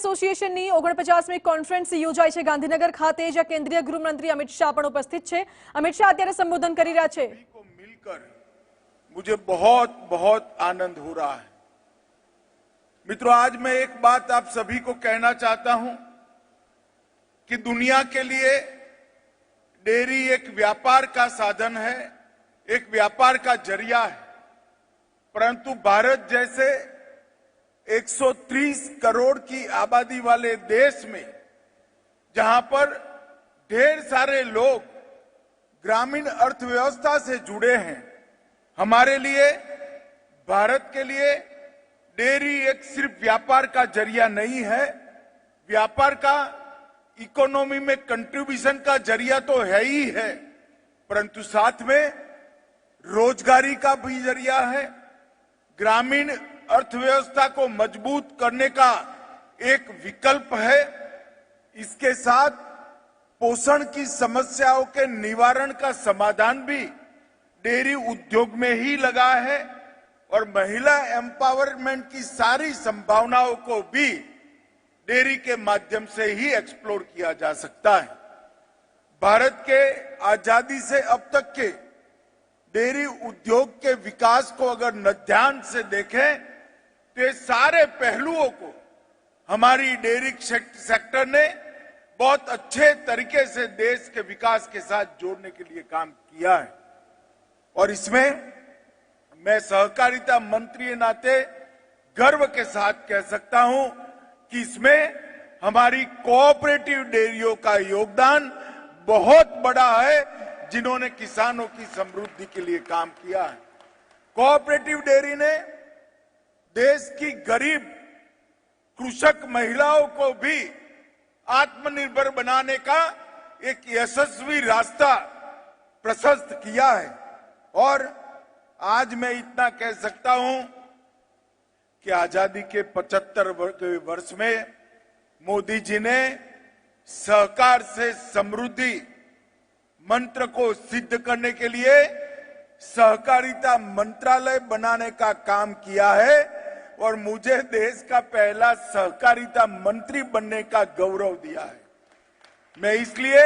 એસોસિએશનની 49મી conference યોજાઈ છે ગાંધીનગર ખાતે, જ્યાં કેન્દ્રીય ગૃહમંત્રી અમિત શાહ પણ ઉપસ્થિત છે। અમિત શાહ અત્યારે સંબોધન કરી રહ્યા છે। मिलकर मुझे बहुत बहुत आनंद हो रहा है। मित्रों, आज मैं एक बात आप सभी को कहना चाहता हूं कि दुनिया के लिए डेयरी एक व्यापार का साधन है, एक व्यापार का जरिया है, परंतु भारत जैसे 130 करोड़ की आबादी वाले देश में, जहां पर ढेर सारे लोग ग्रामीण अर्थव्यवस्था से जुड़े हैं, हमारे लिए, भारत के लिए डेयरी एक सिर्फ व्यापार का जरिया नहीं है। व्यापार का इकोनॉमी में कंट्रीब्यूशन का जरिया तो है ही है, परंतु साथ में रोजगारी का भी जरिया है, ग्रामीण अर्थव्यवस्था को मजबूत करने का एक विकल्प है। इसके साथ पोषण की समस्याओं के निवारण का समाधान भी डेयरी उद्योग में ही लगा है और महिला एम्पावरमेंट की सारी संभावनाओं को भी डेयरी के माध्यम से ही एक्सप्लोर किया जा सकता है। भारत के आजादी से अब तक के डेयरी उद्योग के विकास को अगर न ध्यान से देखें तो ये सारे पहलुओं को हमारी डेयरी सेक्टर ने बहुत अच्छे तरीके से देश के विकास के साथ जोड़ने के लिए काम किया है। और इसमें मैं सहकारिता मंत्री के नाते गर्व के साथ कह सकता हूं कि इसमें हमारी कोऑपरेटिव डेयरियों का योगदान बहुत बड़ा है, जिन्होंने किसानों की समृद्धि के लिए काम किया है। कोऑपरेटिव डेयरी ने देश की गरीब कृषक महिलाओं को भी आत्मनिर्भर बनाने का एक यशस्वी रास्ता प्रशस्त किया है। और आज मैं इतना कह सकता हूं कि आजादी के 75 वर्ष में मोदी जी ने सहकार से समृद्धि मंत्र को सिद्ध करने के लिए सहकारिता मंत्रालय बनाने का काम किया है और मुझे देश का पहला सहकारिता मंत्री बनने का गौरव दिया है। मैं इसलिए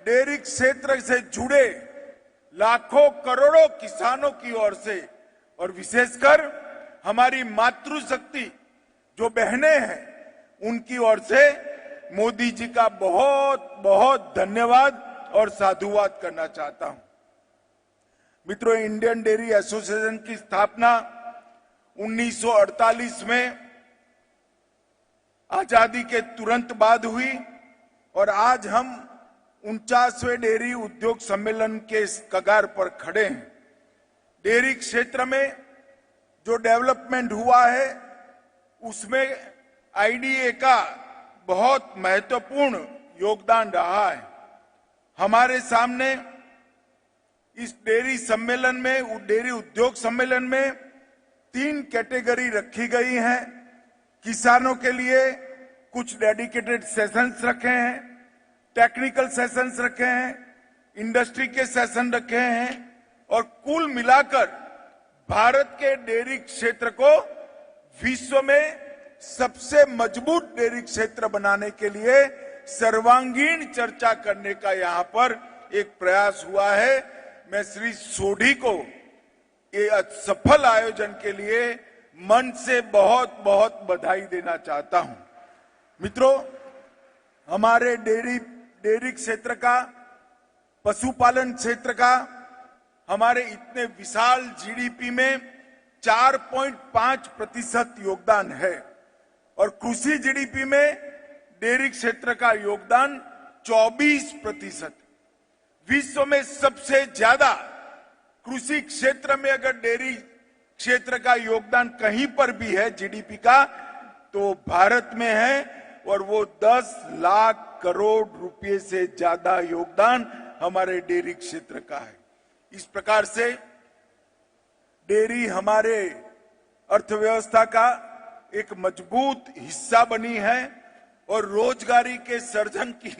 डेयरी क्षेत्र से जुड़े लाखों करोड़ों किसानों की ओर से और विशेषकर हमारी मातृशक्ति जो बहनें हैं, उनकी ओर से मोदी जी का बहुत बहुत धन्यवाद और साधुवाद करना चाहता हूं। मित्रों, इंडियन डेयरी एसोसिएशन की स्थापना 1948 में आजादी के तुरंत बाद हुई और आज हम 49वें डेयरी उद्योग सम्मेलन के इस कगार पर खड़े हैं। डेयरी क्षेत्र में जो डेवलपमेंट हुआ है उसमें आईडीए का बहुत महत्वपूर्ण योगदान रहा है। हमारे सामने इस डेयरी सम्मेलन में, डेयरी उद्योग सम्मेलन में 3 कैटेगरी रखी गई हैं। किसानों के लिए कुछ डेडिकेटेड सेशंस रखे हैं, टेक्निकल सेशंस रखे हैं, इंडस्ट्री के सेशन रखे हैं और कुल मिलाकर भारत के डेयरी क्षेत्र को विश्व में सबसे मजबूत डेयरी क्षेत्र बनाने के लिए सर्वांगीण चर्चा करने का यहां पर एक प्रयास हुआ है। मैं श्री सोढी को ये सफल आयोजन के लिए मन से बहुत बहुत बधाई देना चाहता हूं। मित्रों, हमारे डेयरी क्षेत्र का, पशुपालन क्षेत्र का हमारे इतने विशाल जीडीपी में 4.5% योगदान है और कृषि जीडीपी में डेयरी क्षेत्र का योगदान 24%। विश्व में सबसे ज्यादा कृषि क्षेत्र में अगर डेयरी क्षेत्र का योगदान कहीं पर भी है जीडीपी का, तो भारत में है और वो 10 लाख करोड़ रुपए से ज्यादा योगदान हमारे डेयरी क्षेत्र का है। इस प्रकार से डेयरी हमारे अर्थव्यवस्था का एक मजबूत हिस्सा बनी है और रोजगारी के सृजन की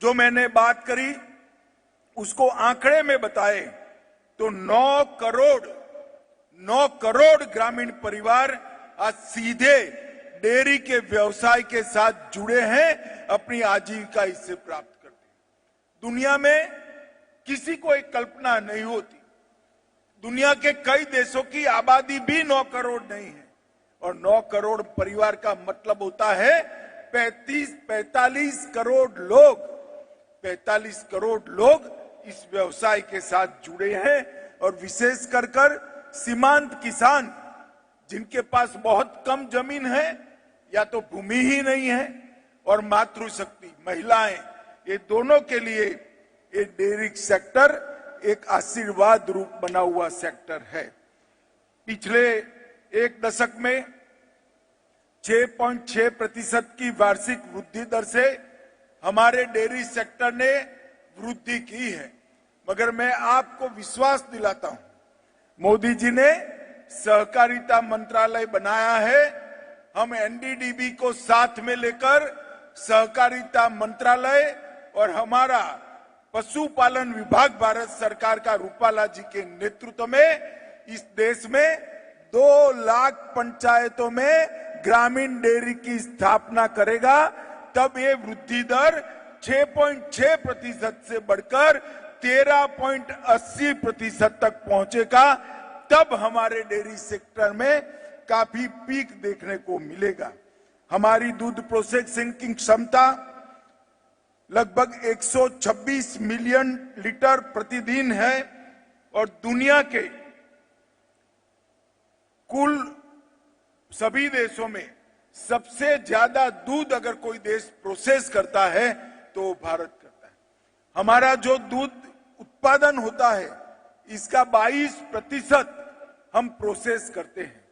जो मैंने बात करी उसको आंकड़े में बताए तो 9 करोड़ ग्रामीण परिवार आज सीधे डेयरी के व्यवसाय के साथ जुड़े हैं, अपनी आजीविका इससे प्राप्त करते हैं। दुनिया में किसी को एक कल्पना नहीं होती, दुनिया के कई देशों की आबादी भी 9 करोड़ नहीं है, और 9 करोड़ परिवार का मतलब होता है 45 करोड़ लोग। 45 करोड़ लोग इस व्यवसाय के साथ जुड़े हैं, और विशेष कर सीमांत किसान जिनके पास बहुत कम जमीन है या तो भूमि ही नहीं है, और मातृशक्ति महिलाएं, ये दोनों के लिए ये डेयरी सेक्टर एक आशीर्वाद रूप बना हुआ सेक्टर है। पिछले एक दशक में 6.6% की वार्षिक वृद्धि दर से हमारे डेयरी सेक्टर ने वृद्धि की है। मगर मैं आपको विश्वास दिलाता हूं, मोदी जी ने सहकारिता मंत्रालय बनाया है। हम एनडीडीबी को साथ में लेकर सहकारिता मंत्रालय और हमारा पशुपालन विभाग भारत सरकार का रूपाला जी के नेतृत्व में इस देश में 2 लाख पंचायतों में ग्रामीण डेयरी की स्थापना करेगा। तब ये वृद्धि दर 6.6% से बढ़कर 13.80% तक पहुंचेगा। तब हमारे डेयरी सेक्टर में काफी पीक देखने को मिलेगा। हमारी दूध प्रोसेसिंग की क्षमता लगभग 126 मिलियन लीटर प्रतिदिन है, और दुनिया के कुल सभी देशों में सबसे ज्यादा दूध अगर कोई देश प्रोसेस करता है तो भारत करता है। हमारा जो दूध उत्पादन होता है इसका 22% हम प्रोसेस करते हैं,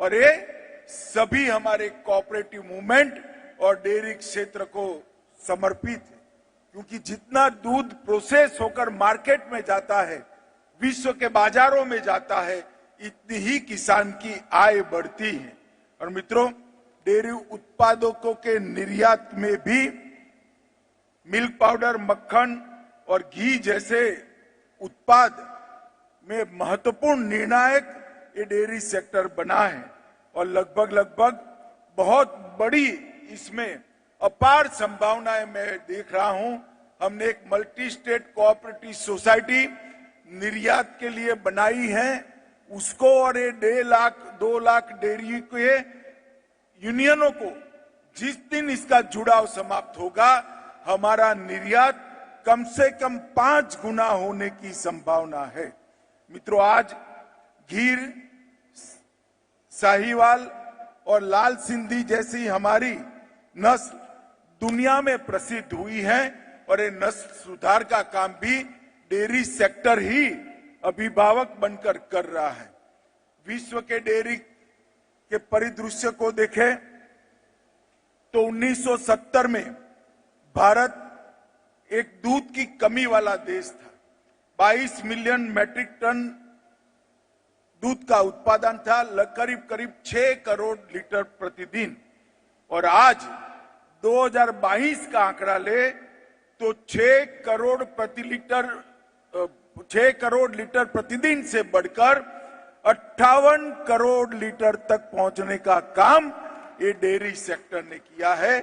और ये सभी हमारे कोऑपरेटिव मूवमेंट और डेयरी क्षेत्र को समर्पित है। क्योंकि जितना दूध प्रोसेस होकर मार्केट में जाता है, विश्व के बाजारों में जाता है, इतनी ही किसान की आय बढ़ती है। और मित्रों, डेयरी उत्पादकों के निर्यात में भी मिल्क पाउडर, मक्खन और घी जैसे उत्पाद में महत्वपूर्ण निर्णायक ये डेयरी सेक्टर बना है, और लगभग बहुत बड़ी इसमें अपार संभावनाएं मैं देख रहा हूं। हमने एक मल्टी स्टेट कोऑपरेटिव सोसाइटी निर्यात के लिए बनाई है, उसको और ये 2 लाख डेयरी के यूनियनों को जिस दिन इसका जुड़ाव समाप्त होगा, हमारा निर्यात कम से कम 5 गुना होने की संभावना है। मित्रों, आज गीर, साहीवाल और लाल सिंधी जैसी हमारी नस्ल दुनिया में प्रसिद्ध हुई है, और ये नस्ल सुधार का काम भी डेयरी सेक्टर ही अभिभावक बनकर कर रहा है। विश्व के डेयरी के परिदृश्य को देखें तो 1970 में भारत एक दूध की कमी वाला देश था। 22 मिलियन मैट्रिक टन दूध का उत्पादन था, करीब 6 करोड़ लीटर प्रतिदिन। और आज 2022 का आंकड़ा ले तो 6 करोड़ लीटर प्रतिदिन से बढ़कर 58 करोड़ लीटर तक पहुंचने का काम ये डेयरी सेक्टर ने किया है।